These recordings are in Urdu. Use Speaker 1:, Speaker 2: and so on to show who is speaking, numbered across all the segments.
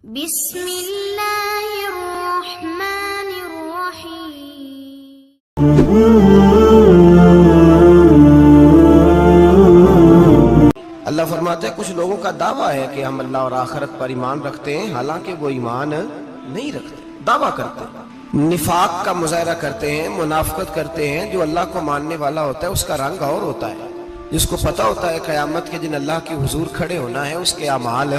Speaker 1: بسم اللہ الرحمن الرحیم۔
Speaker 2: اللہ فرماتے ہیں کچھ لوگوں کا دعویٰ ہے کہ ہم اللہ اور آخرت پر ایمان رکھتے ہیں، حالانکہ وہ ایمان نہیں رکھتے، دعویٰ کرتے ہیں، نفاق کا مظاہرہ کرتے ہیں، منافقت کرتے ہیں۔ جو اللہ کو ماننے والا ہوتا ہے اس کا رنگ اور ہوتا ہے، جس کو پتہ ہوتا ہے قیامت کے دن اللہ کے حضور کھڑے ہونا ہے، اس کے اعمال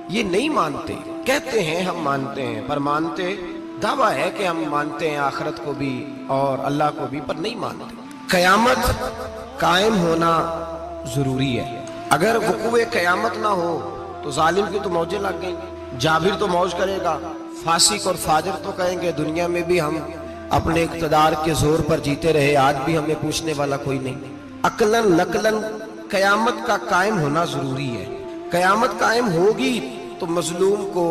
Speaker 2: یہ نہیں مانتے، کہتے ہیں ہم مانتے ہیں پر مانتے، دعویٰ ہے کہ ہم مانتے ہیں آخرت کو بھی اور اللہ کو بھی، پر نہیں مانتے۔ قیامت قائم ہونا ضروری ہے، اگر وقوع قیامت نہ ہو تو ظالم کی تو موجیں لگ گئیں، جابر تو موج کرے گا، فاسق اور فاجر تو کہیں گے دنیا میں بھی ہم اپنے اقتدار کے زور پر جیتے رہے، آج بھی ہمیں پوچھنے والا کوئی نہیں۔ عقلاً نقلاً قیامت کا قائم ہونا ضروری ہے۔ قیامت قائم ہوگی تو مظلوم کو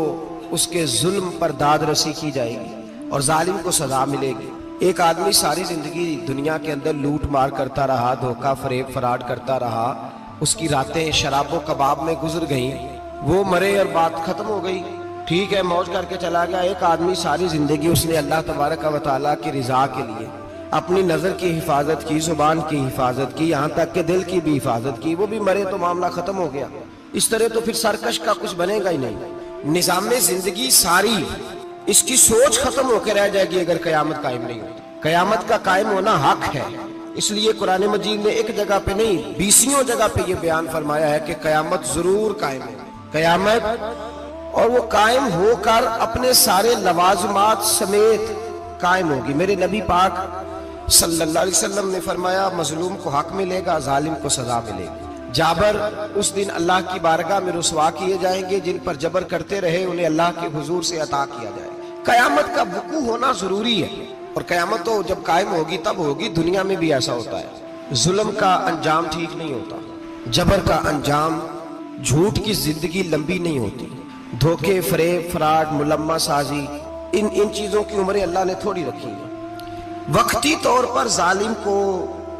Speaker 2: اس کے ظلم پر داد رسی کی جائے گی اور ظالم کو سزا ملے گی۔ ایک آدمی ساری زندگی دنیا کے اندر لوٹ مار کرتا رہا، دھوکہ فریب فراڈ کرتا رہا، اس کی راتیں شراب و کباب میں گزر گئیں، وہ مرے اور بات ختم ہو گئی، ٹھیک ہے موج کر کے چلا گیا۔ ایک آدمی ساری زندگی اس نے اللہ تبارک و تعالیٰ کی رضا کے لیے اپنی نظر کی حفاظت کی، زبان کی حفاظت کی، یہاں تک کہ دل کی بھی حفاظت کی، وہ بھی مرے تو معاملہ ختم ہو گیا۔ اس طرح تو پھر سرکش کا کچھ بنے گا ہی نہیں، نظام زندگی ساری اس کی سوچ ختم ہو کے رہ جائے گی اگر قیامت قائم نہیں ہوتی۔ قیامت کا قائم ہونا حق ہے، اس لیے قرآن مجید نے ایک جگہ پہ نہیں 20 جگہ پہ یہ بیان فرمایا ہے کہ قیامت ضرور قائم ہے، قیامت، اور وہ قائم ہو کر اپنے سارے لوازمات سمیت قائم ہوگی۔ میرے نبی پاک صلی اللہ علیہ وسلم نے فرمایا مظلوم کو حق ملے گا، ظالم کو سزا ملے گی۔ جابر اس دن اللہ کی بارگاہ میں رسوا کیے جائیں گے، جن پر جبر کرتے رہے انہیں اللہ کے حضور سے عطا کیا جائے گا۔ قیامت کا وقوع ہونا ضروری ہے، اور قیامت تو جب قائم ہوگی تب ہوگی۔ دنیا میں بھی ایسا ہوتا ہے، ظلم کا انجام ٹھیک نہیں ہوتا، جبر کا انجام، جھوٹ کی زندگی لمبی نہیں ہوتی، دھوکے فریب فراڈ ملمہ سازی، ان چیزوں کی عمریں اللہ نے تھوڑی رکھی ہے۔ وقتی طور پر ظالم کو،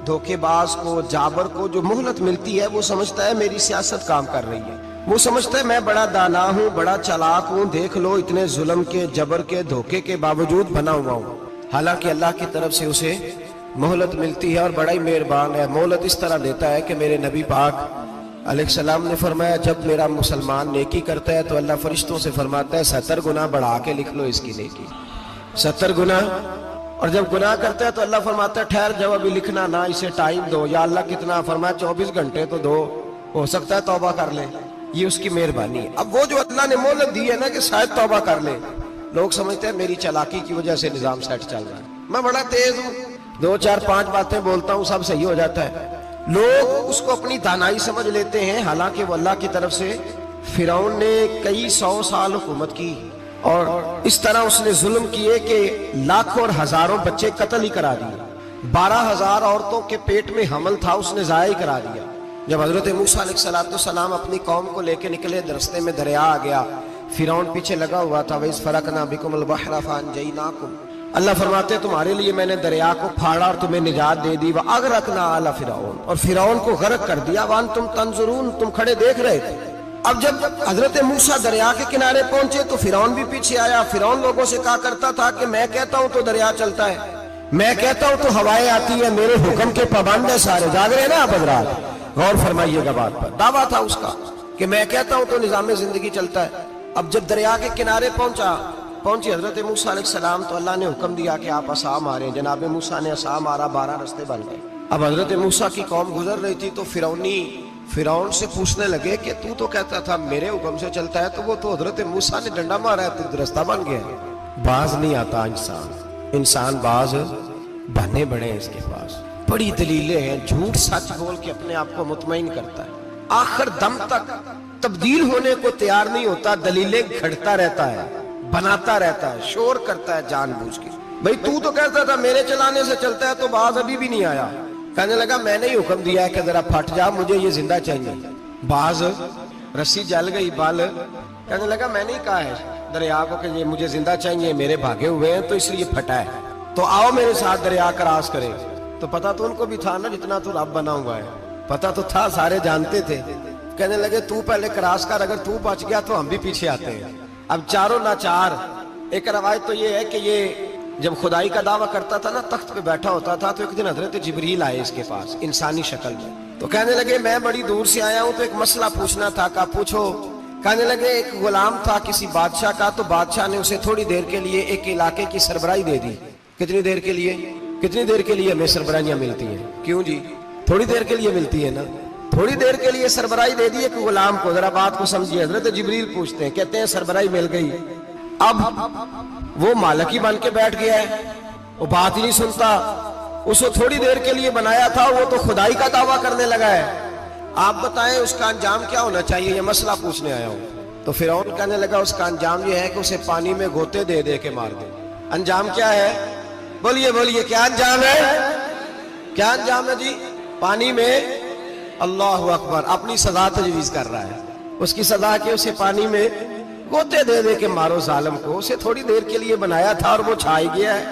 Speaker 2: دھوکے باز کو، جابر کو جو مہلت ملتی ہے وہ سمجھتا ہے میری سیاست کام کر رہی ہے، وہ سمجھتا ہے میں بڑا دانا ہوں، بڑا چلاک ہوں، دیکھ لو اتنے ظلم کے، جبر کے، دھوکے کے باوجود بنا ہوا ہوں۔ حالانکہ اللہ کی طرف سے اسے مہلت ملتی ہے اور بڑا ہی مہربان ہے، مہلت اس طرح دیتا ہے کہ میرے نبی پاک علیہ السلام نے فرمایا جب میرا مسلمان نیکی کرتا ہے تو اللہ فرشتوں سے فرماتا ہے 70 گنا بڑھا کے لکھ لو اس کی نیکی، 70 گنا، اور جب گناہ کرتا ہے تو اللہ فرماتا ہے ٹھہر جاؤ ابھی لکھنا نہ، اسے ٹائم دو۔ یا اللہ کتنا؟ فرمایا 24 گھنٹے تو دو، ہو سکتا ہے توبہ کر لے، یہ اس کی مہربانی ہے۔ اب وہ جو اللہ نے مہلت دی ہے نا کہ شاید توبہ کر لے، لوگ سمجھتے ہیں میری چالاکی کی وجہ سے نظام سیٹ چل رہا ہے، میں بڑا تیز ہوں، 2 4 5 باتیں بولتا ہوں سب صحیح ہو جاتا ہے۔ لوگ اس کو اپنی دانائی سمجھ لیتے ہیں، حالانکہ وہ اللہ کی طرف سے۔ فرعون نے کئی 100 سال حکومت کی اور اس طرح اس نے ظلم کیے کہ لاکھوں اور ہزاروں بچے قتل ہی کرا دیے، 12,000 عورتوں کے پیٹ میں حمل تھا اس نے ضائع کرا دیا۔ جب حضرت موسیٰ علیہ السلام اپنی قوم کو لے کے نکلے، رستے میں دریا آ گیا، فرعون پیچھے لگا ہوا تھا، وَإِذْ فَرَقْنَا بِكُمُ الْبَحْرَ فَأَنْجَيْنَاكُمْ، اللہ فرماتے تمہارے لیے میں نے دریا کو پھاڑا اور تمہیں نجات دے دی، وَأَغْرَقْنَا آلَ فِرْعَوْنَ، اور فرعون کو غرق کر دیا، وَأَنْتُمْ تَنْظُرُونَ، تم کھڑے دیکھ رہے تھے۔ اب جب حضرت موسیٰ دریا کے کنارے پہنچے تو فرعون بھی پیچھے آیا۔ فرعون لوگوں سے کہا کرتا تھا کہ میں کہتا ہوں تو دریا چلتا ہے، میں کہتا ہوں تو ہوائیں آتی ہیں، میرے حکم کے پابند ہے سارے۔ جاگ رہے ہیں نا آپ حضرات، غور فرمائیے گا بات پر۔ دعویٰ تھا اس کا کہ میں کہتا ہوں تو نظام زندگی چلتا ہے۔ اب جب دریا کے کنارے پہنچی حضرت موسیٰ علیہ السلام تو اللہ نے حکم دیا کہ آپ عصا ماریں۔ جناب موسیٰ نے عصا مارا، 12 رستے بن گئے۔ اب حضرت موسیٰ کی قوم گزر رہی تھی تو فرعون سے پوچھنے لگے کہ تو کہتا تھا میرے حکم سے چلتا ہے، تو وہ تو حضرت موسیٰ نے ڈنڈا مارا ہے تو رستہ بن گیا۔ باز نہیں آتا انسان باز بہنے بڑے ہیں اس کے پاس، بڑی دلیلیں ہیں، جھوٹ سچ بول کے اپنے آپ کو مطمئن کرتا ہے، آخر دم تک تبدیل ہونے کو تیار نہیں ہوتا، دلیلیں گھڑتا رہتا ہے، بناتا رہتا ہے، شور کرتا ہے جان بوجھ کے۔ بھئی تو کہتا تھا میرے چلانے سے چلتا ہے، تو باز ابھی بھی نہیں آیا۔ کہنے لگا میں نے ہی حکم دیا ہے کہ ذرا پھٹ جا، مجھے یہ زندہ چاہیے۔ باز رسی جل گئی، بال، کہنے لگا میں نے ہی کہا ہے دریا کو کہ یہ مجھے زندہ چاہیے، میرے بھاگے ہوئے ہیں تو اس لیے پھٹا ہے، تو آؤ میرے ساتھ دریا کراس کرے۔ تو پتہ تو ان کو بھی تھا نا جتنا تو رب بنا ہوا ہے، پتہ تو تھا، سارے جانتے تھے۔ کہنے لگے تو پہلے کراس کر، اگر تو بچ گیا تو ہم بھی پیچھے آتے ہیں۔ اب چاروں ناچار. ایک روایت تو یہ ہے کہ یہ جب خدائی کا دعویٰ کرتا تھا نا تخت پہ بیٹھا ہوتا تھا تو ایک دن حضرت جبریل آئے اس کے پاس انسانی شکل میں. تو کہنے لگے میں بڑی دور سے آیا ہوں تو ایک مسئلہ پوچھنا تھا. کہا پوچھو. کہنے لگے ایک غلام تھا کسی بادشاہ کا, تو بادشاہ نے اسے تھوڑی دیر کے لیے ایک علاقے کی سربراہی دے دی. کتنی دیر کے لیے؟ کتنی دیر کے لیے ہمیں سربراہیاں ملتی ہیں؟ کیوں جی؟ تھوڑی دیر کے لیے ملتی ہے نا. تھوڑی دیر کے لیے سربراہی دے دی ایک غلام کو. ذرا بات کو سمجھیے. حضرت جبریل پوچھتے ہیں, کہتے ہیں سربراہی مل گئی, اب وہ مالک ہی بن کے بیٹھ گیا ہے, وہ بات ہی نہیں سنتا. اس کو تھوڑی دیر کے لیے بنایا تھا, وہ تو خدائی کا دعویٰ کرنے لگا ہے. آپ بتائیں اس کا انجام کیا ہونا چاہیے؟ یہ مسئلہ پوچھنے آیا ہوں. تو فرعون کہنے لگا اس کا انجام یہ ہے کہ اسے پانی میں گوتے دے دے کے مار دے. انجام کیا ہے؟ بولیے بولیے, کیا انجام ہے؟ کیا انجام ہے جی؟ پانی میں. اللہ اکبر, اپنی سزا تجویز کر رہا ہے. اس کی سزا کہ اسے پانی میں گوتے دے دے کے مارو ظالم کو. اسے تھوڑی دیر کے لیے بنایا تھا اور وہ چھائی گیا ہے,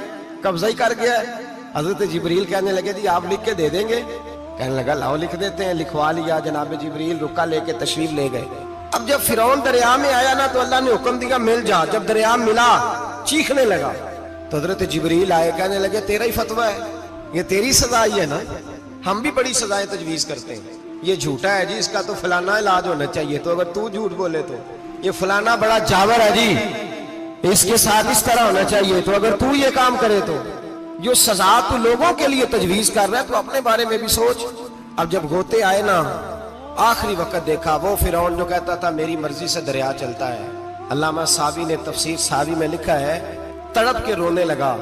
Speaker 2: قبضہ ہی کر گیا ہے. حضرت جبریل کہنے لگے جی آپ لکھ کے دے دیں گے؟ کہنے لگا لاؤ لکھ دیتے ہیں. لکھوا لیا. جناب جبریل رکا لے کے تشریف لے گئے. اب جب فرعون دریا میں آیا نا تو اللہ نے حکم دیا مل جا. جب دریا ملا چیخنے لگا تو حضرت جبریل آئے, کہنے لگے تیرا ہی فتویٰ ہے, یہ تیری سزا ہی ہے نا. ہم بھی بڑی سزائیں تجویز کرتے ہیں. یہ جھوٹا ہے جی, اس کا تو فلانا علاج ہونا چاہیے, تو اگر تو جھوٹ بولے تو یہ فلانا بڑا جاور ہے جی, اس کے ساتھ اس طرح ہونا چاہیے, تو اگر تو یہ کام کرے تو جو سزا تو لوگوں کے لیے تجویز کر رہا ہے تو اپنے بارے میں بھی سوچ. اب جب گوتے آئے نا آخری وقت دیکھا وہ فرعون جو کہتا تھا میری مرضی سے دریا چلتا ہے. علامہ صاوی نے تفسیر صاوی میں لکھا ہے تڑپ کے رونے لگا.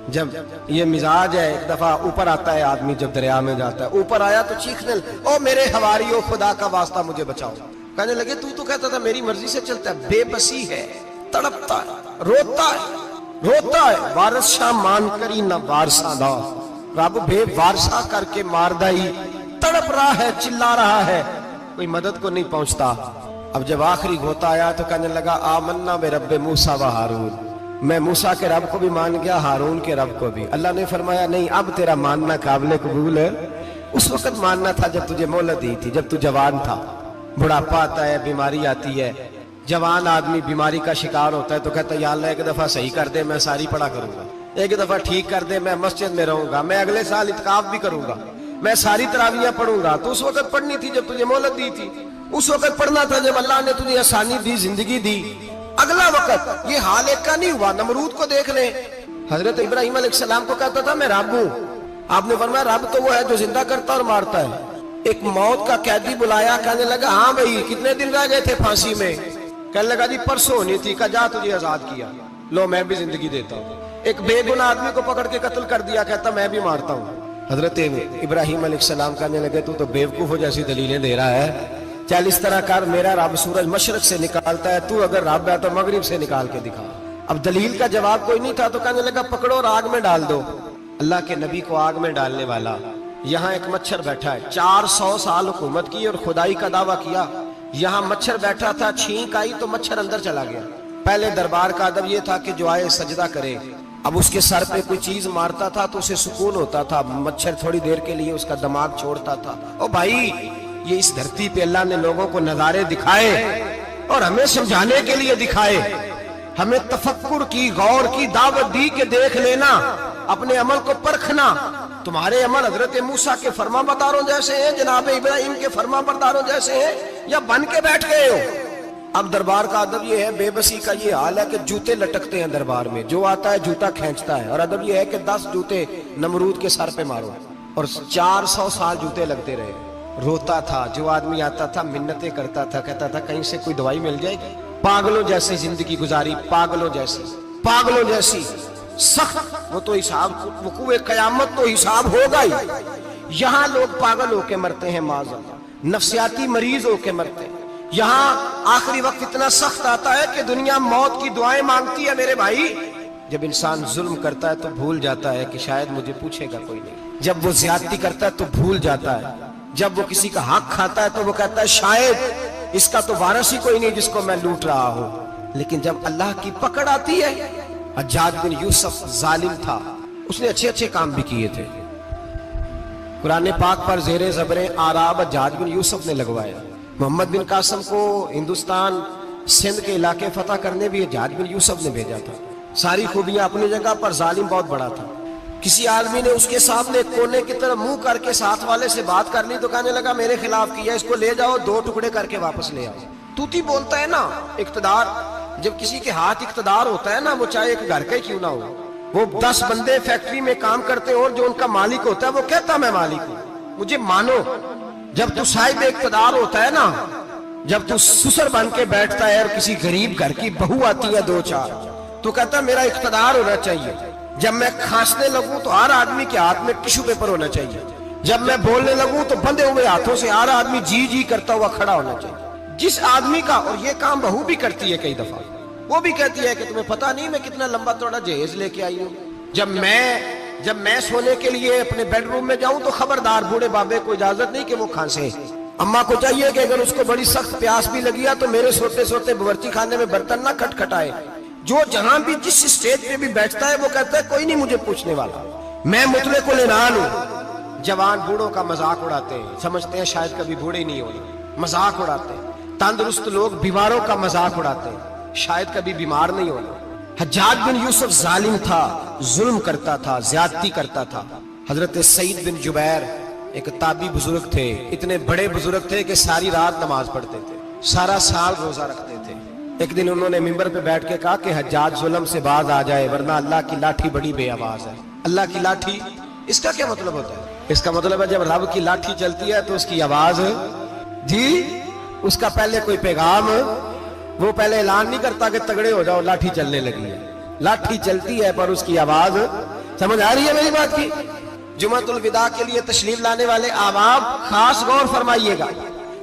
Speaker 2: جب یہ مزاج ہے, ایک دفعہ اوپر آتا ہے آدمی جب دریا میں جاتا ہے, اوپر آیا تو چیخنے او میرے حواریو خدا کا واسطہ مجھے بچاؤ. کہنے لگے تو کہتا تھا میری مرضی سے چلتا ہے. بے بسی ہے, تڑپتا ہے, روتا ہے. وارث شاہ مان کری نہ وارثہ دا, رب بے وارثہ کر کے مار دائی. تڑپ رہا ہے, چلا رہا ہے, کوئی مدد کو نہیں پہنچتا. اب جب آخری گھوتا آیا تو کہنے لگا آمنا بے رب موسیٰ و ہارون, میں موسیٰ کے رب کو بھی مان گیا, ہارون کے رب کو بھی. اللہ نے فرمایا نہیں, اب تیرا ماننا قابل قبول ہے. اس وقت ماننا تھا جب تجھے مہلت دی تھی, جب تو جوان تھا. بڑھاپا آتا ہے, بیماری آتی ہے, جوان آدمی بیماری کا شکار ہوتا ہے تو کہتا ہے یا اللہ ایک دفعہ صحیح کر دے, میں ساری پڑھا کروں گا. ایک دفعہ ٹھیک کر دے, میں مسجد میں رہوں گا, میں اگلے سال اعتکاف بھی کروں گا, میں ساری تراویحیں پڑھوں گا. تو اس وقت پڑھنی تھی جب تجھے مہلت دی تھی. اس وقت پڑھنا تھا جب اللہ نے تجھے آسانی دی, زندگی دی. اگلا وقت یہ حال ایک کا نہیں ہوا. نمرود کو دیکھ لیں, حضرت ابراہیم علیہ السلام کو کہتا تھا میں رب ہوں. آپ نے فرمایا رب تو وہ ہے جو زندہ کرتا اور مارتا ہے. ایک موت کا قیدی بلایا, کہنے لگا ہاں بھائی کتنے دن رہ گئے تھے پھانسی میں؟ کہنے لگا جی پرسوں ہونی تھی. کہا جا تجھے آزاد کیا, لو میں بھی زندگی دیتا ہوں. ایک بے گناہ آدمی کو پکڑ کے قتل کر دیا, کہتا میں بھی مارتا ہوں. حضرت ابراہیم علیہ السلام کہنے لگے تو بیوقوفوں جیسی دلیلیں دے رہا ہے. چل اس طرح کر, میرا رب سورج مشرق سے نکالتا ہے, تو اگر رب ہے تو مغرب سے نکال کے دکھا. اب دلیل کا جواب کوئی نہیں تھا تو کہنے لگا پکڑو اور آگ میں ڈال دو. اللہ کے نبی کو آگ میں ڈالنے والا. یہاں ایک مچھر بیٹھا ہے, 400 سال حکومت کی اور خدائی کا دعویٰ کیا. یہاں مچھر بیٹھا تھا, چھینک آئی تو مچھر اندر چلا گیا. پہلے دربار کا ادب یہ تھا کہ جو آئے سجدہ کرے. اب اس کے سر پہ کوئی چیز مارتا تھا تو اسے سکون ہوتا تھا. مچھر تھوڑی دیر کے لیے اس کا دماغ چھوڑتا تھا. او بھائی یہ اس دھرتی پہ اللہ نے لوگوں کو نظارے دکھائے اور ہمیں سمجھانے کے لیے دکھائے. ہمیں تفکر کی, غور کی دعوت دی کہ دیکھ لینا, اپنے عمل کو پرکھنا. تمہارے عمل حضرت موسیٰ کے فرما برداروں جیسے ہیں, جناب ابراہیم کے فرما برداروں جیسے ہیں, یا بن کے بیٹھ گئے ہو؟ اب دربار کا ادب یہ ہے, بے بسی کا یہ حال ہے کہ جوتے لٹکتے ہیں دربار میں, جو آتا ہے جوتا کھینچتا ہے. اور ادب یہ ہے کہ 10 جوتے نمرود کے سر پہ مارو. اور 400 سال جوتے لگتے رہے. روتا تھا, جو آدمی آتا تھا منتیں کرتا تھا, کہتا تھا کہیں سے کوئی دوائی مل جائے گی. پاگلوں جیسی زندگی گزاری, پاگلوں جیسی سخت. وہ تو حساب, وقوع قیامت تو حساب ہوگا ہی. یہاں لوگ پاگل ہو کے مرتے ہیں, معذاللہ نفسیاتی مریض ہو کے مرتے ہیں. یہاں آخری وقت اتنا سخت آتا ہے کہ دنیا موت کی دعائیں مانگتی ہے. میرے بھائی جب انسان ظلم کرتا ہے تو بھول جاتا ہے کہ شاید مجھے پوچھے گا کوئی نہیں. جب وہ زیادتی کرتا ہے تو بھول جاتا ہے. جب وہ کسی کا حق کھاتا ہے تو وہ کہتا ہے شاید اس کا تو وارث ہی کوئی نہیں جس کو میں لوٹ رہا ہوں. لیکن جب اللہ کی پکڑ آتی ہے, حجاج بن یوسف ظالم تھا, اس نے اچھے کام بھی کیے تھے. قرآن پاک پر زیر زبر آراب حجاج بن یوسف نے لگوایا. محمد بن قاسم کو ہندوستان سندھ کے علاقے فتح کرنے بھی حجاج بن یوسف نے بھیجا تھا. ساری خوبیاں اپنی جگہ پر، ظالم بہت بڑا تھا. کسی آدمی نے اس کے سامنے کونے کی طرف منہ کر کے ساتھ والے سے بات کر لی تو کہنے لگا میرے خلاف کیا، اس کو لے جاؤ 2 ٹکڑے کر کے واپس لے آؤ. توتی بولتا ہے نا اقتدار. جب کسی کے ہاتھ اقتدار ہوتا ہے نا، وہ چاہے ایک گھر کا ہی کیوں نہ ہو، وہ 10 بندے فیکٹری میں کام کرتے اور جو ان کا مالک ہوتا ہے وہ کہتا میں مالک ہوں، مجھے مانو. جب تو صاحب اقتدار ہوتا ہے نا، جب تو سسر بن کے بیٹھتا ہے اور کسی غریب گھر کی بہو آتی ہے 2-4 تو کہتا ہے میرا اقتدار ہونا چاہیے. جب میں کھانسنے لگوں تو ہر آدمی کے ہاتھ میں ٹشو پیپر ہونا چاہیے. جب میں بولنے لگوں تو بندے ہوئے ہاتھوں سے ہر آدمی جی جی کرتا ہوا کھڑا ہونا چاہیے. جس آدمی کا، اور یہ کام بہو بھی کرتی ہے کئی دفعہ، وہ بھی کہتی ہے کہ تمہیں پتہ نہیں میں کتنا لمبا چوڑا جہیز لے کے آئی ہوں. جب میں سونے کے لیے اپنے بیڈ روم میں جاؤں تو خبردار بوڑھے بابے کو اجازت نہیں کہ وہ کھانسے. اماں کو چاہیے کہ اگر اس کو بڑی سخت پیاس بھی لگی ہے تو میرے سوتے سوتے باورچی خانے میں برتن نہ کھٹکھٹائے. جو جہاں بھی جس اسٹیج پہ بھی بیٹھتا ہے وہ کہتا ہے کوئی نہیں مجھے پوچھنے والا، میں مطلق العنان ہوں. جوان بوڑھوں کا مذاق اڑاتے ہیں، سمجھتے ہیں شاید کبھی بوڑھے نہیں ہونے، مذاق اڑاتے ہیں. تندرست لوگ بیماروں کا مذاق اڑاتے ہیں، شاید کبھی بیمار نہیں ہونا. حجاج بن یوسف ظالم تھا، ظلم کرتا تھا، زیادتی کرتا تھا. حضرت سعید بن جبیر ایک تابعی بزرگ تھے، اتنے بڑے بزرگ تھے کہ ساری رات نماز پڑھتے تھے، سارا سال روزہ رکھتے تھے. ایک دن انہوں نے منبر پہ بیٹھ کے کہا کہ حجاج ظلم سے باز آ جائے ورنہ اللہ کی لاٹھی بڑی بے آواز ہے. اللہ کی لاٹھی، اس کا کیا مطلب ہوتا ہے؟ اس کا مطلب ہے جب رب کی لاٹھی چلتی ہے تو اس کی آواز، جی اس کا پہلے کوئی پیغام، وہ پہلے اعلان نہیں کرتا کہ تگڑے ہو جاؤ لاٹھی چلنے لگی ہے. لاٹھی چلتی ہے پر اس کی آواز، سمجھ آ رہی ہے میری بات کی؟ جمعۃ الوداع کے لیے تشریف لانے والے احباب خاص غور فرمائیے گا.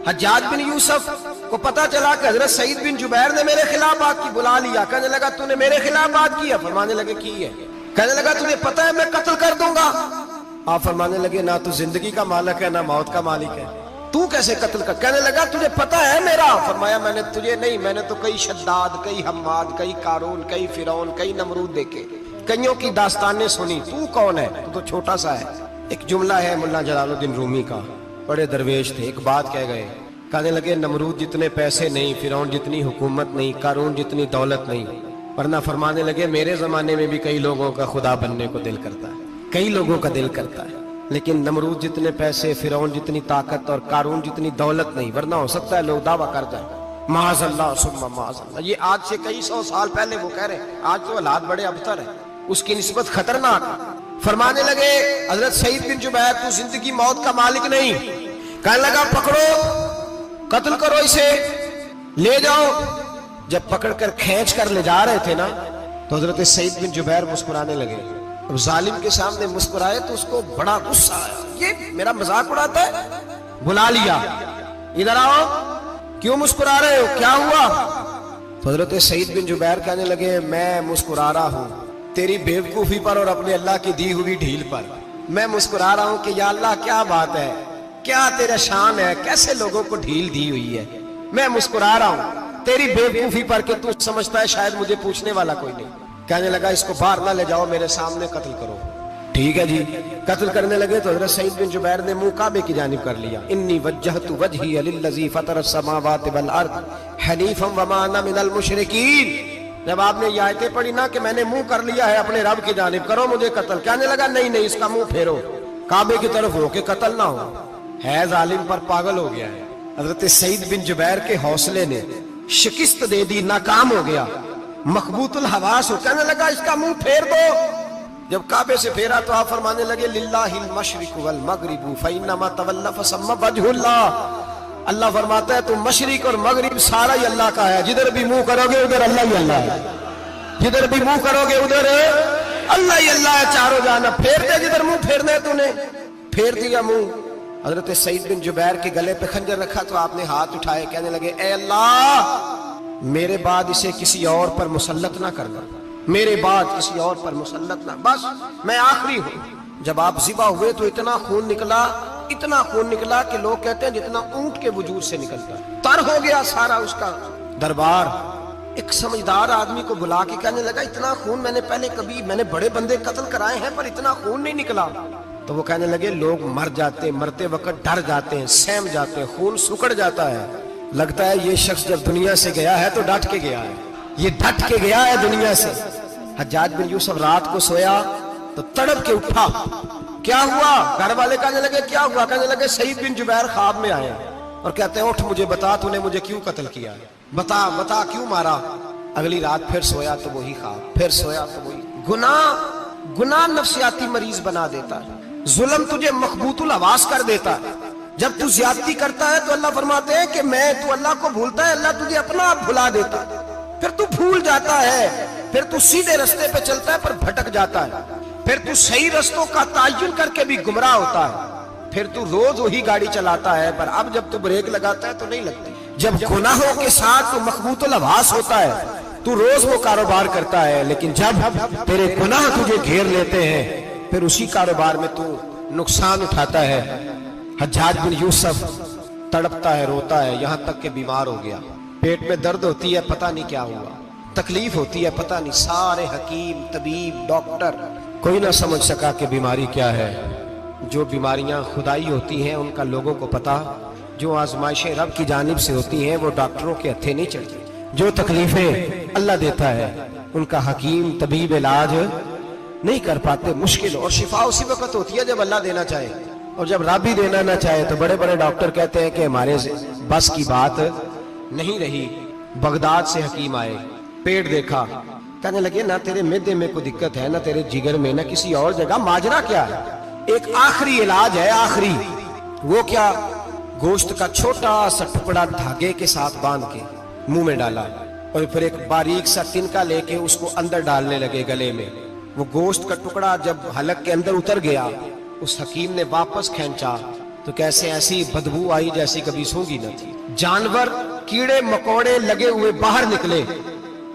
Speaker 2: حجاج بن یوسف کو پتا چلا کہ حضرت سعید بن جبیر نے میرے خلاف بات کی، بلا لیا. کہنے لگا تو نے میرے خلاف بات کی ہے؟ فرمانے لگے کی ہے. کہنے لگا تجھے پتا ہے میں قتل کر دوں گا؟ آپ فرمانے لگے نہ تو زندگی کا مالک ہے نہ موت کا مالک ہے، تو کیسے قتل کر؟ کہنے لگا تجھے پتا ہے میرا؟ فرمایا میں نے تجھے نہیں، میں نے تو کئی شداد، کئی حماد، کئی قارون، کئی فرعون، کئی نمرود دیکھے، کئیوں کی داستانیں سنی. تو کون ہے؟ تو چھوٹا سا ہے. ایک جملہ ہے ملا جلال الدین رومی کا، بڑے درویش تھے، ایک بات کہہ گئے. کہنے لگے نمرود جتنے پیسے نہیں، فرعون جتنی حکومت نہیں، قارون جتنی دولت نہیں، ورنہ فرمانے لگے میرے زمانے میں بھی کئی لوگوں کا خدا بننے کو دل کرتا ہے، کئی لوگوں کا دل کرتا ہے، لیکن نمرود جتنے پیسے، فرعون جتنی طاقت اور قارون جتنی دولت نہیں، ورنہ ہو سکتا ہے لوگ دعویٰ کر جائیں معاذ اللہ ثم معاذ اللہ. یہ آج سے کئی 100 سال پہلے وہ کہہ رہے ہیں، آج تو حالات بڑے ابتر ہیں، اس کی نسبت خطرناک. فرمانے لگے حضرت سعید بن جبیر تو زندگی موت کا مالک نہیں. کہنے لگا پکڑو، قتل کرو اسے، لے جاؤ. جب پکڑ کر کھینچ کر لے جا رہے تھے نا تو حضرت سعید بن جبیر مسکرانے لگے. اب ظالم کے سامنے مسکرائے تو اس کو بڑا غصہ آیا، یہ میرا مذاق اڑاتا ہے. بلا لیا، ادھر آؤ، کیوں مسکرا رہے ہو، کیا ہوا؟ تو حضرت سعید بن جبیر کہنے لگے میں مسکرا رہا ہوں تیری بیوقوفی پر اور اپنے اللہ کی دی ہوئی ڈھیل پر. میں مسکرا رہا ہوں کہ یا اللہ کیا بات ہے، کیا تیرا شان ہے، کیسے لوگوں کو ڈھیل دی ہوئی ہے. میں مسکرا رہا ہوں تیری بیوقوفی پر کہ تو سمجھتا ہے شاید مجھے پوچھنے والا کوئی نہیں. کہنے لگا اس کو باہر نہ لے جاؤ، میرے سامنے قتل کرو. ٹھیک ہے جی. قتل کرنے لگے تو حضرت سعید بن جبیر نے منہ کعبے کی جانب کر لیا. انی وجہت وجہی للذی فطر السماوات والارض حنیفا وما انا من المشرکین. جب آپ نے یہ آیتیں پڑھی نا کہ میں نے منہ کر لیا ہے اپنے رب کی جانب، کرو مجھے قتل. کہنے لگا نہیں اس کا منہ پھیرو، کعبے کی طرف ہو کے قتل نہ ہو. ہے ظالم پر پاگل ہو گیا ہے. حضرت سعید بن جبیر کے حوصلے نے شکست دے دی، ناکام ہو گیا، مخبوط الحواس ہو. کہنے لگا اس کا منہ پھیر دو. جب کعبے سے پھیرا تو آپ فرمانے لگے للہ المشرق والمغرب فانما تولى فثم وجه اللہ. اللہ فرماتا ہے تم مشرق اور مغرب سارا ہی اللہ کا ہے، جدھر بھی منہ کرو گے ادھر اللہ ہی اللہ ہے، جدھر بھی منہ کرو گے ادھر اللہ ہی اللہ ہے. چاروں جانب پھیر دے، جدھر منہ پھیرنا ہے تو نے پھیر دیا منہ. حضرت سعید بن جبیر کے گلے پہ خنجر رکھا تو آپ نے ہاتھ اٹھائے، کہنے لگے اے اللہ میرے بعد اسے کسی اور پر مسلط نہ کرنا، میرے بعد کسی اور پر مسلط نہ، بس میں آخری ہوں. جب آپ ذبح ہوئے تو اتنا خون نکلا کہ لوگ کہتے ہیں جتنا اونٹ کے وجود سے نکلتا، تر ہو گیا سارا اس کا دربار. ایک سمجھدار آدمی کو بلا کے کہنے لگا اتنا خون میں نے بڑے بندے قتل کرائے ہیں پر اتنا خون نہیں نکلا. تو وہ کہنے لگے لوگ مرتے وقت ڈر جاتے ہیں، سہم جاتے ہیں، خون سکڑ جاتا ہے، لگتا ہے یہ شخص جب دنیا سے گیا ہے تو ڈٹ کے گیا ہے، یہ ڈٹ کے گیا ہے دنیا سے۔ حجاج بن یوسف رات کو سویا تو تڑپ کے اٹھا، کیا ہوا؟ گھر والے کہنے لگے کیا ہوا؟ کہنے لگے سعید بن جبیر خواب میں آئے اور کہتے ہیں اٹھ مجھے بتا تو نے مجھے کیوں قتل کیا ہے، بتا کیوں مارا؟ اگلی رات پھر سویا تو وہی خواب، پھر سویا تو وہی۔ گناہ نفسیاتی مریض بنا دیتا ہے، ظلم تجھے مخبوط الحواس کر دیتا ہے۔ جب تو زیادتی کرتا ہے تو اللہ فرماتے ہیں کہ تو اللہ کو بھولتا ہے، اللہ تجھے اپنا آپ بھلا دیتا ہے، پھر تو بھول جاتا ہے، پھر تو سیدھے رستے پہ چلتا ہے پر بھٹک جاتا ہے، پھر تو صحیح رستوں کا تعین کر کے بھی گمراہ ہوتا ہے، پھر تو روز وہی گاڑی چلاتا ہے پر اب جب تو بریک لگاتا ہے تو نہیں لگتی۔ جب گناہوں کے ساتھ تو مخبوط الحواس ہوتا ہے تو روز وہ کاروبار کرتا ہے، لیکن جب تیرے گناہ تجھے گھیر لیتے ہیں پھر اسی کاروبار میں تو نقصان اٹھاتا ہے۔ حجاج بن یوسف تڑپتا ہے، روتا ہے، یہاں تک کہ بیمار ہو گیا، پیٹ میں درد ہوتی ہے، پتہ نہیں کیا ہوا، تکلیف ہوتی ہے، پتہ نہیں، سارے حکیم، طبیب، ڈاکٹر، کوئی نہ سمجھ سکا کہ بیماری کیا ہے۔ جو بیماریاں خدائی ہوتی ہیں ان کا لوگوں کو پتا، جو آزمائشیں رب کی جانب سے ہوتی ہیں وہ ڈاکٹروں کے ہتھے نہیں چڑھتی، جو تکلیفیں اللہ دیتا ہے ان کا حکیم طبیب علاج نہیں کر پاتے، مشکل، اور شفا اسی وقت ہوتی ہے جب اللہ دینا چاہے، اور جب رب ہی دینا نہ چاہے تو بڑے بڑے ڈاکٹر کہتے ہیں کہ ہمارے بس کی بات نہیں رہی۔ بغداد سے حکیم آئے، پیٹ دیکھا، کہنے لگے نہ تیرے معدے میں کوئی دقت ہے، نہ تیرے جگر میں، نہ کسی اور جگہ، ماجرا کیا ہے؟ ایک آخری علاج ہے، آخری، وہ کیا؟ گوشت کا چھوٹا سا ٹکڑا دھاگے کے ساتھ باندھ کے منہ میں ڈالا اور پھر ایک باریک سا تنکا لے کے اس کو اندر ڈالنے لگے گلے میں۔ وہ گوشت کا ٹکڑا جب حلق کے اندر اتر گیا اس حکیم نے واپس کھینچا تو کیسے ایسی بدبو آئی جیسی کبھی سونگی نہ تھی۔ جانور، کیڑے مکوڑے لگے ہوئے باہر نکلے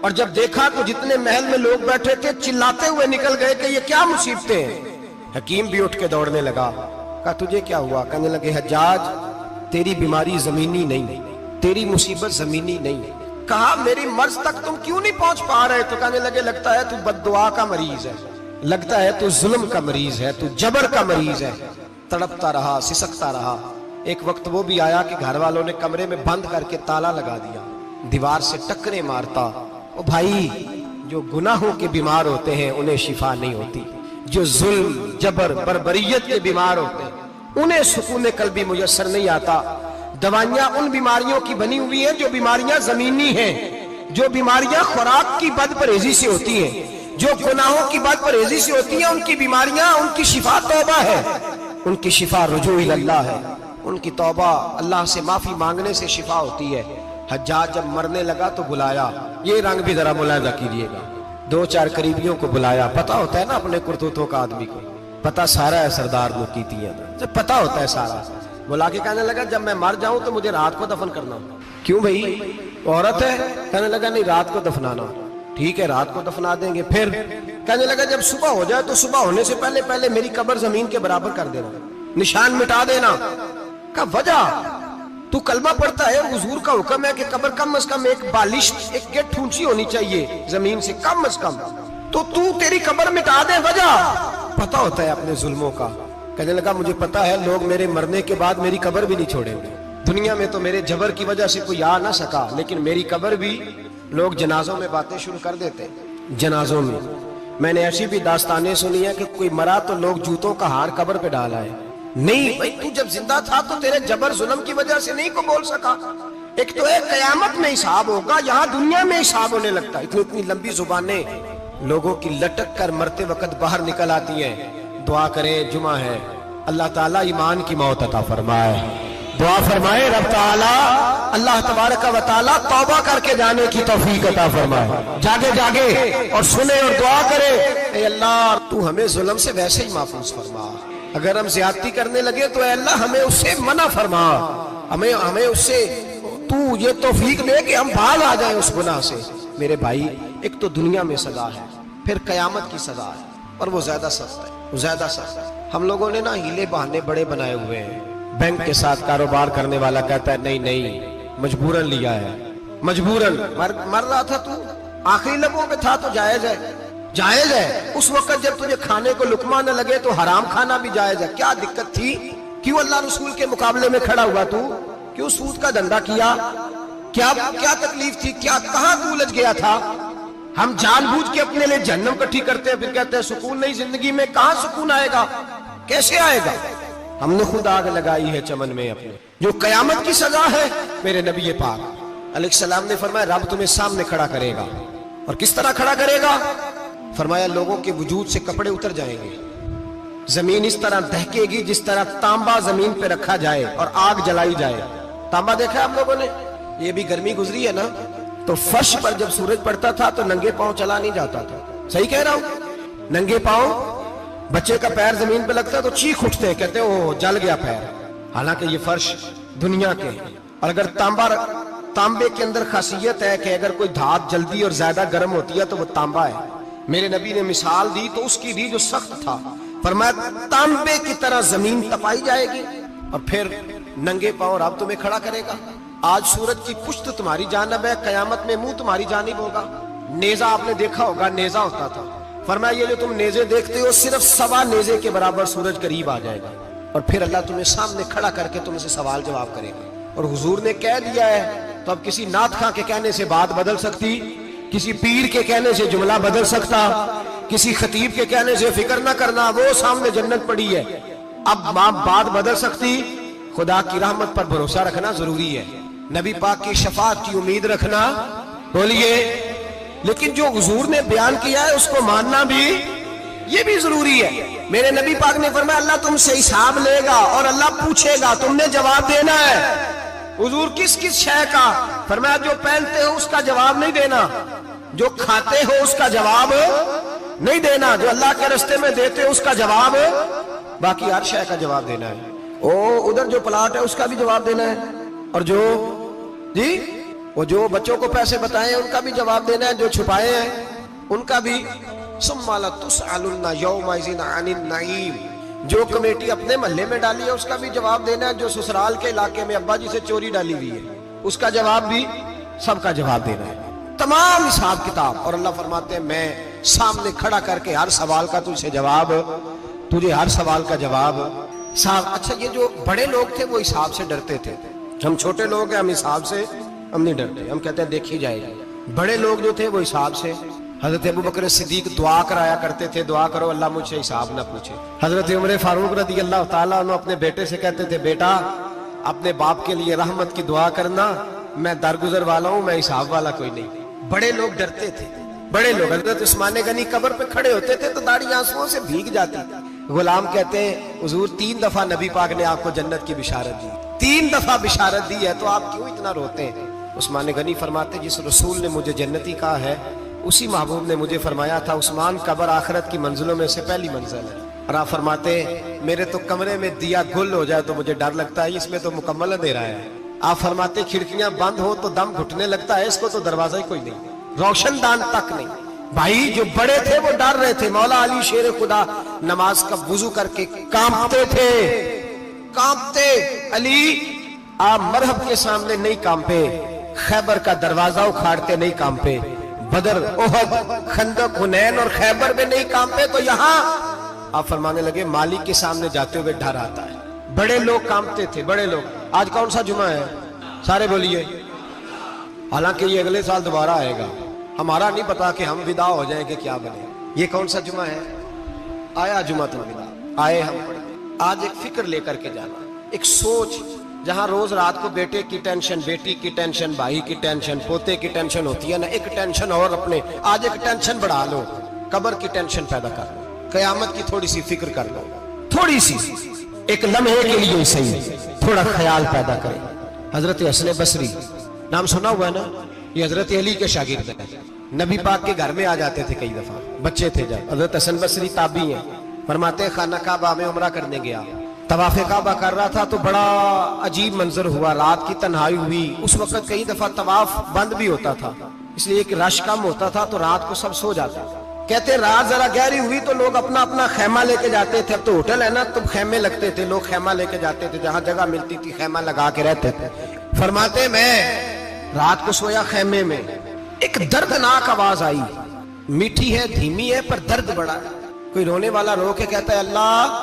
Speaker 2: اور جب دیکھا تو جتنے محل میں لوگ بیٹھے تھے چلاتے ہوئے نکل گئے کہ یہ کیا مصیبتیں ہیں۔ حکیم بھی اٹھ کے دوڑنے لگا، کہا تجھے کیا ہوا؟ کہنے لگے حجاج تیری بیماری زمینی نہیں، تیری مصیبت زمینی نہیں۔ کہا میری مرض تک تم کیوں نہیں پہنچ پا رہے؟ تو کہنے لگے لگتا ہے تو بد دعا کا مریض ہے، لگتا ہے تو ظلم کا مریض ہے، تو جبر کا مریض ہے۔ تڑپتا رہا، سسکتا رہا۔ ایک وقت وہ بھی آیا کہ گھر والوں نے کمرے میں بند کر کے تالا لگا دیا، دیوار سے ٹکرے مارتا۔ او بھائی، جو گناہوں کے بیمار ہوتے ہیں انہیں شفا نہیں ہوتی، جو ظلم، جبر، بربریت کے بیمار ہوتے ہیں انہیں سکون قلبی میسر نہیں آتا۔ دوائیاں ان بیماریوں کی بنی ہوئی ہیں جو بیماریاں زمینی ہیں، جو بیماریاں خوراک کی بد پرہیزی سے ہوتی ہیں، جو گناہوں کی بد پرہیزی سے ہوتی ہیں، ان کی بیماریاں، ان کی شفا توبہ ہے، ان کی شفا رجوع اللہ ہے، ان کی توبہ اللہ سے معافی مانگنے سے شفا ہوتی ہے۔ حجاج جب مرنے لگا تو بلایا، یہ رنگ بھی ذرا ملاحظہ کیجیے گا، 2-4 قریبیوں کو بلایا، پتہ ہوتا ہے نا اپنے کرتوتوں کا آدمی کو، پتہ سارا ہے سردار لوکیتیاں، جب پتہ ہوتا ہے سارا، بلا کے کہنے لگا جب میں مر جاؤں تو مجھے رات کو دفن کرنا۔ کیوں بھائی عورت ہے؟ کہنے لگا نہیں رات کو دفنانا۔ ٹھیک ہے رات کو دفنا دیں گے۔ پھر کہنے لگا جب صبح ہو جائے تو صبح ہونے سے پہلے میری قبر زمین کے برابر کر دینا، نشان مٹا دینا۔ کہا وجہ؟ تو کلمہ پڑھتا ہے، حضور کا حکم ہے کہ قبر کم از کم ایک بالش، ایک گٹ اونچی ہونی چاہیے زمین سے کم از کم، تو تیری قبر مٹا دے، وجہ؟ پتہ ہوتا ہے اپنے ظلموں کا۔ کہنے لگا مجھے پتا ہے لوگ میرے مرنے کے بعد میری قبر بھی نہیں چھوڑیں گے، دنیا میں تو میرے جبر کی وجہ سے کوئی آ نہ سکا، لیکن میری قبر بھی لوگ جنازوں میں باتیں شروع کر دیتے۔ جنازوں میں نے ایسی بھی داستانیں سنی ہیں کہ کوئی مرا تو لوگ جوتوں کا ہار قبر پہ ڈالا ہے۔ نہیں بھائی، تو جب زندہ تھا تو تیرے جبر ظلم کی وجہ سے نہیں کو بول سکا۔ ایک تو ایک قیامت میں حساب ہوگا، یہاں دنیا میں حساب ہونے لگتا ہے۔ اتنی لمبی زبانیں لوگوں کی لٹک کر مرتے وقت باہر نکل آتی ہیں۔ دعا کریں، جمعہ ہے، اللہ تعالیٰ ایمان کی موت عطا فرمائے۔ دعا فرمائے رب تعالیٰ، اللہ تبارک و تعالیٰ توبہ کر کے جانے کی توفیق عطا فرمائے۔ جاگے اور سنے اور دعا کرے، اے اللہ تو ہمیں ظلم سے ویسے ہی محفوظ فرما، اگر ہم زیادتی کرنے لگے تو اے اللہ ہمیں اس سے منع فرما، ہمیں اس سے تو یہ توفیق دے کہ ہم بھاگ آ جائیں اس گناہ سے۔ میرے بھائی، ایک تو دنیا میں سزا ہے، پھر قیامت کی سزا ہے، اور وہ زیادہ سخت ہے، وہ زیادہ سخت ہے۔ ہم لوگوں نے نا ہیلے بہانے بڑے بنائے ہوئے ہیں۔ بینک کے ساتھ کاروبار کرنے والا کہتا ہے نہیں مجبوراً لیا ہے، مجبوراً مر رہا تھا تو آخری لمحوں پہ تھا تو جائز ہے، جائز ہے۔ اس وقت جب تجھے کھانے کو لقمہ نہ لگے تو حرام کھانا بھی جائز ہے، کیا دقت تھی؟ کیوں اللہ رسول کے مقابلے میں کھڑا ہوا تو؟ کیوں سود کا دھندا کیا؟ کیا تکلیف تھی؟ کہاں تو الجھ گیا تھا؟ ہم جان بوجھ کے اپنے لیے جہنم کٹھی کرتے ہیں، پھر کہتے ہیں سکون نہیں زندگی میں۔ کہاں سکون آئے گا؟ کیسے آئے گا؟ ہم نے خود آگ لگائی ہے چمن میں اپنے، جو قیامت کی سزا ہے۔ میرے نبی پاک علیہ السلام نے فرمایا رب تمہیں سامنے کھڑا کرے گا، اور کس طرح کھڑا کرے گا؟ فرمایا لوگوں کے وجود سے کپڑے اتر جائیں گے، زمین اس طرح دہکے گی جس طرح تانبا زمین پہ رکھا جائے اور آگ جلائی جائے۔ تانبا دیکھا آپ لوگوں نے؟ یہ بھی گرمی گزری ہے نا، تو فرش پر جب سورج پڑتا تھا تو ننگے پاؤں چلا نہیں جاتا تھا، صحیح کہہ رہا ہوں؟ ننگے پاؤں، بچے کا پیر زمین پہ لگتا ہے تو چیخ اٹھتے ہیں، کہتے ہیں اوہ جل گیا پیر، حالانکہ یہ فرش دنیا کے ہیں۔ اور اگر تانبے کے اندر خاصیت ہے کہ اگر کوئی دھات جلدی اور زیادہ گرم ہوتی ہے تو وہ تانبا ہے۔ میرے نبی نے مثال دی تو اس کی بھی جو سخت تھا، فرمایا تانبے کی طرح زمین تپائی جائے گی، اور پھر ننگے پاؤں رب تمہیں کھڑا کرے گا۔ آج سورج کی پشت تمہاری جانب ہے، قیامت میں منہ تمہاری جانب ہوگا۔ نیزہ آپ نے دیکھا ہوگا، نیزہ ہوتا تھا، فرمایا یہ جو تم نیزے دیکھتے ہو صرف 1.25 نیزے کے برابر سورج قریب آ جائے گا، اور پھر اللہ تمہیں سامنے کھڑا کر کے تم سے سوال جواب کرے گا۔ اور حضور نے کہہ دیا ہے تو اب کسی نعت خواں کے کہنے سے بات بدل سکتی، کسی پیر کے کہنے سے جملہ بدل سکتا، کسی خطیب کے کہنے سے فکر نہ کرنا وہ سامنے جنت پڑی ہے، اب بات بدل سکتی؟ خدا کی رحمت پر بھروسہ رکھنا ضروری ہے، نبی پاک کی شفاعت کی امید رکھنا، بولیے، لیکن جو حضور نے بیان کیا ہے اس کو ماننا بھی یہ بھی ضروری ہے۔ میرے نبی پاک نے فرمایا اللہ تم سے حساب لے گا اور اللہ پوچھے گا، تم نے جواب دینا ہے۔ حضور کس شے کا؟ فرمایا جو پہنتے ہو اس کا جواب نہیں دینا، جو کھاتے ہو اس کا جواب نہیں دینا، جو اللہ کے راستے میں دیتے ہو اس کا جواب، باقی ہر شے کا جواب دینا ہے۔ ادھر جو پلاٹ ہے اس کا بھی جواب دینا ہے، اور وہ جو بچوں کو پیسے بتائے ان کا بھی جواب دینا ہے، جو چھپائے ہیں ان کا بھی۔ ثم لتسألن یومئذ عن النعیم، جو کمیٹی اپنے محلے میں ڈالی ہے اس کا بھی جواب دینا ہے، جو سسرال کے علاقے میں ابا جی سے چوری ڈالی ہوئی ہے اس کا جواب بھی، سب کا جواب دینا ہے، تمام حساب کتاب۔ اور اللہ فرماتے ہیں میں سامنے کھڑا کر کے ہر سوال کا تجھے جواب، تجھے ہر سوال کا جواب صاحب۔ اچھا یہ جو بڑے لوگ تھے وہ حساب سے ڈرتے تھے، ہم چھوٹے لوگ ہیں ہم حساب سے ہم نہیں ڈرتے، ہم کہتے ہیں دیکھی جائے گی۔ بڑے لوگ جو تھے وہ حساب سے، حضرت ابو بکر صدیق دعا کرایا کرتے تھے، دعا کرو اللہ مجھ سے حساب نہ پوچھے۔ حضرت عمر فاروق رضی اللہ تعالیٰ عنہ اپنے بیٹے سے کہتے تھے بیٹا اپنے باپ کے لیے رحمت کی دعا کرنا، میں درگزر والا ہوں، میں حساب والا کوئی نہیں۔ بڑے لوگ ڈرتے تھے، بڑے لوگ۔ حضرت عثمان غنی قبر پہ کھڑے ہوتے تھے تو داڑھی آنسوؤں سے بھیگ جاتی۔ غلام کہتے ہیں حضور 3 دفعہ نبی پاک نے آپ کو جنت کی بشارت دی، 3 دفعہ بشارت دی ہے تو آپ کیوں اتنا روتے ہیں؟ عثمان غنی فرماتے جس رسول نے مجھے جنتی کہا ہے اسی محبوب نے مجھے فرمایا تھا عثمان قبر آخرت کی منزلوں میں سے پہلی منزل ہے۔ اور آپ فرماتے میرے تو کمرے میں دیا گل ہو جائے تو مجھے ڈر لگتا ہے، اس میں تو مکمل اندھیرا ہے۔ آپ فرماتے کھڑکیاں بند ہو تو دم گھٹنے لگتا ہے، اس کو تو دروازہ ہی کوئی نہیں، روشن دان تک نہیں۔ بھائی جو بڑے تھے وہ ڈر رہے تھے۔ مولا علی شیر خدا نماز کا وضو کر کے کانپتے تھے، کانپتے۔ علی آپ مرحب کے سامنے نہیں کانپے، خیبر کا دروازہ اکھاڑتے نہیں کانپے، بدر احد خندق حنین اور خیبر میں نہیں کانپے، تو یہاں آپ فرمانے لگے مالک کے سامنے جاتے ہوئے ڈر آتا ہے۔ بڑے لوگ کانپتے تھے، بڑے لوگ۔ آج کون سا جمعہ ہے؟ سارے بولیے۔ حالانکہ یہ اگلے سال دوبارہ آئے گا، ہمارا نہیں پتا کہ ہم ودا ہو جائیں کہ کیا بنے۔ یہ کون سا جمعہ ہے؟ آیا جمعہ تو ودا آئے ہم۔ آج ایک فکر لے کر کے جانا، ایک سوچ، جہاں روز رات کو بیٹے کی ٹینشن، بیٹی کی ٹینشن، بھائی کی ٹینشن، پوتے کی ٹینشن ہوتی ہے نا، ایک ٹینشن اور اپنے آج ایک ٹینشن بڑھا لو، قبر کی ٹینشن پیدا کر لو، قیامت کی تھوڑی سی فکر کر لو، تھوڑی سی، ایک لمحے کے لیے صحیح تھوڑا خیال پیدا کرے۔ حضرت حسن بصری نام سنا ہوا ہے نا، یہ حضرت علی کے شاگرد ہیں، نبی پاک کے گھر میں آ جاتے تھے کئی دفعہ، بچے تھے جب۔ حضرت حسن بصری تابعی ہیں، فرماتے خانہ کعبہ میں عمرہ کرنے گیا، طواف کعبہ کر رہا تھا تو بڑا عجیب منظر ہوا، رات کی تنہائی ہوئی۔ اس وقت کئی دفعہ طواف بند بھی ہوتا تھا، اس لیے کہ رش کم ہوتا تھا تو رات کو سب سو جاتا تھا۔ کہتے رات ذرا گہری ہوئی تو لوگ اپنا اپنا خیمہ لے کے جاتے تھے، اب تو ہوٹل ہے نا تو خیمے لگتے تھے، لوگ خیمہ لے کے جاتے تھے، جہاں جگہ ملتی تھی خیمہ لگا کے رہتے تھے۔ فرماتے میں رات کو سویا خیمے میں، ایک دردناک آواز آئی، میٹھی ہے دھیمی ہے پر درد بڑا ہے۔ کوئی رونے والا رو کے کہتا ہے اللہ